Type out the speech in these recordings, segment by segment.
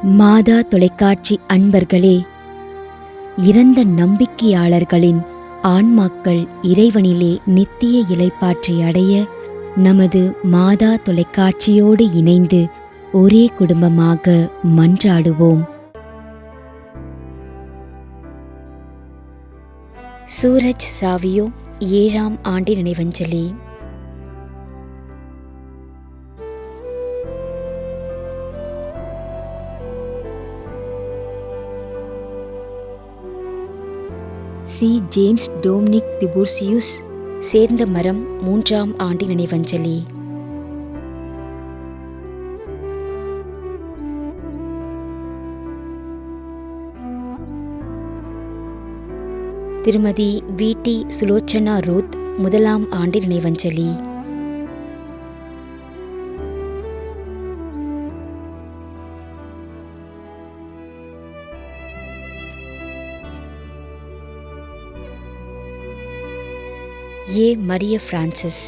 மாதா தொலைக்காட்சி அன்பர்களே, இறந்த நம்பிக்கையாளர்களின் ஆன்மாக்கள் இறைவனிலே நித்திய இளைப்பாற்றி அடைய நமது மாதா தொலைக்காட்சியோடு இணைந்து ஒரே குடும்பமாக மன்றாடுவோம். சூரஜ் சாவியோ 7ஆம் ஆண்டு நினைவஞ்சலி. சி. ஜேம்ஸ் டோம்னிக் திபூர்சியுஸ் சேர்ந்த மரம் 3ஆம் ஆண்டு நினைவஞ்சலி. திருமதி வி.டி. சுலோச்சனா ரூத் 1ஆம் ஆண்டு நினைவஞ்சலி. A. Maria Francis.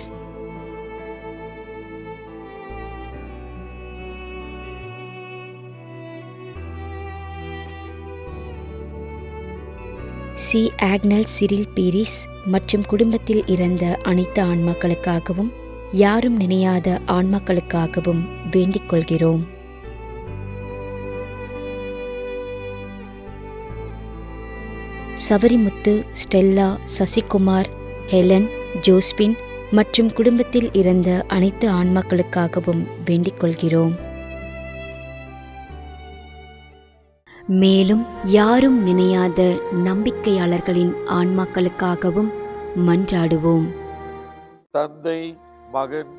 C. Agnel Cyril Peiris மற்றும் குடும்பத்தில் இறந்த அனைத்து ஆன்மாக்களுக்காகவும் யாரும் நினையாத ஆன்மாக்களுக்காகவும் வேண்டிக் கொள்கிறோம். Savarimuthu, Stella, Sasikumar, Helen, Josephine மற்றும் குடும்பத்தில் இறந்த அனைத்து ஆன்மாக்களுக்காகவும் வேண்டிக் கொள்கிறோம். மேலும் யாரும் நினையாத நம்பிக்கையாளர்களின் ஆன்மாக்களுக்காகவும் மன்றாடுவோம். தந்தை, மகன்,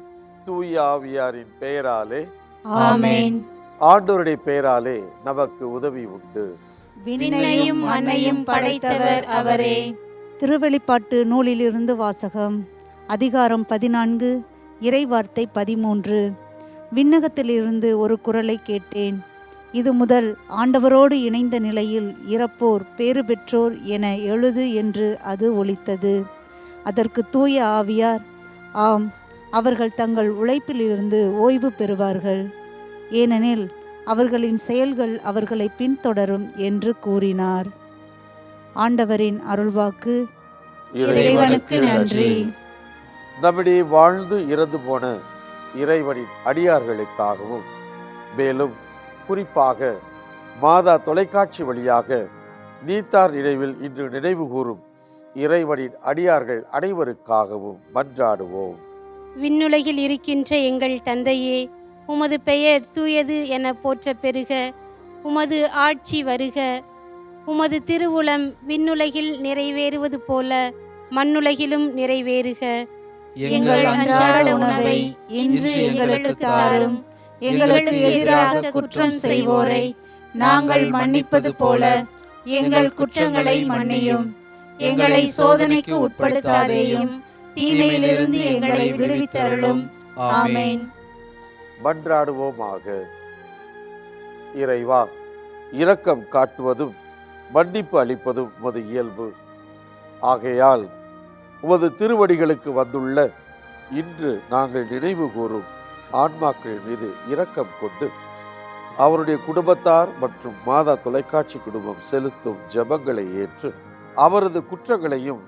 தூய ஆவியாரின் பெயராலே ஆமென். ஆண்டவருடைய பெயராலே நமக்கு உதவி உண்டு. விண்ணையும் மண்ணையும் படைத்தவர் அவரே. திருவெளிப்பாட்டு நூலிலிருந்து வாசகம். அதிகாரம் 14, இறைவார்த்தை 13. விண்ணகத்திலிருந்து ஒரு குரலை கேட்டேன். இது முதல் ஆண்டவரோடு இணைந்த நிலையில் இறப்போர் பேறு பெற்றோர் என எழுது என்று அது ஒலித்தது. அதற்கு தூய ஆவியார், ஆம், அவர்கள் தங்கள் உழைப்பிலிருந்து ஓய்வு பெறுவார்கள், ஏனெனில் அவர்களின் செயல்கள் அவர்களை பின்தொடரும் என்று கூறினார். ஆண்டவரின் அருள்வாக்கு. இறைவனுக்கு நன்றி. நம்மிடையே வாழ்ந்து இறந்து போன இறைவனின் அடியார்களுக்காகவும் மேலும் குறிப்பாக மாதா தொலைக்காட்சி வழியாக நீத்தார் நினைவில் இன்று நினைவு கூறும் இறைவனின் அடியார்கள் அனைவருக்காகவும் மன்றாடுவோம். விண்ணுலகில் இருக்கின்ற எங்கள் தந்தையே, உமது பெயர் தூயது என போற்ற பெறுக. உமது ஆட்சி வருக. உமது திருவுளம் விண்ணுலகில் நிறைவேறுவது போல மண்ணுலகிலும் நிறைவேறுக. எங்கள் அன்றாட உணவை இன்று எங்களுக்கு தாரும். எங்களுக்கு எதிராக குற்றம் செய்வோரை நாங்கள் மன்னிப்பது போல எங்கள் குற்றங்களை மன்னியும். எங்களை சோதனைக்கு உட்படுத்தாதேயும், தீமையிலிருந்து எங்களை விடுவித்தருளும். ஆமென். மன்றாடுவோமாக. இறைவா, இரக்கம் காட்டுவதும் மன்னிப்பு அளிப்பதும் உமது இயல்பு. ஆகையால் உமது திருவடிகளுக்கு வந்துள்ள இன்று நாங்கள் நினைவு கூறும் ஆன்மாக்கள் மீது இரக்கம் கொண்டு அவருடைய குடும்பத்தார் மற்றும் மாதா தொலைக்காட்சி குடும்பம் செலுத்தும் ஜெபங்களை ஏற்று அவரது குற்றங்களையும்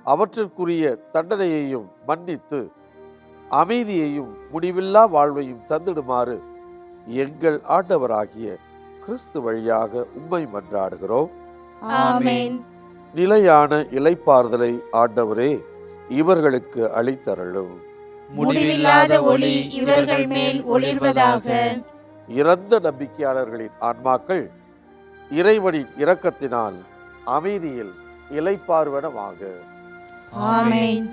அவற்றிற்குரிய தண்டனையையும் மன்னித்து அமைதியையும் முடிவில்லா வாழ்வையும் தந்திடுமாறு எங்கள் ஆண்டவராகிய கிறிஸ்து வழியாக உம்மை மன்றாடுகிறோம். ஆமென். நிலையான இளைப்பாறுதலை ஆண்டவரே இவர்களுக்கு அளித்தருளும். முடிவில்லாத ஒளி இவர்கள் மேல் ஒளிர்வதாக. இறந்த நம்பிக்கையாளர்களின் ஆன்மாக்கள் இறைவனின் இரக்கத்தினால் அமைதியில் இளைப்பாறுவனவாக. ஆமென்.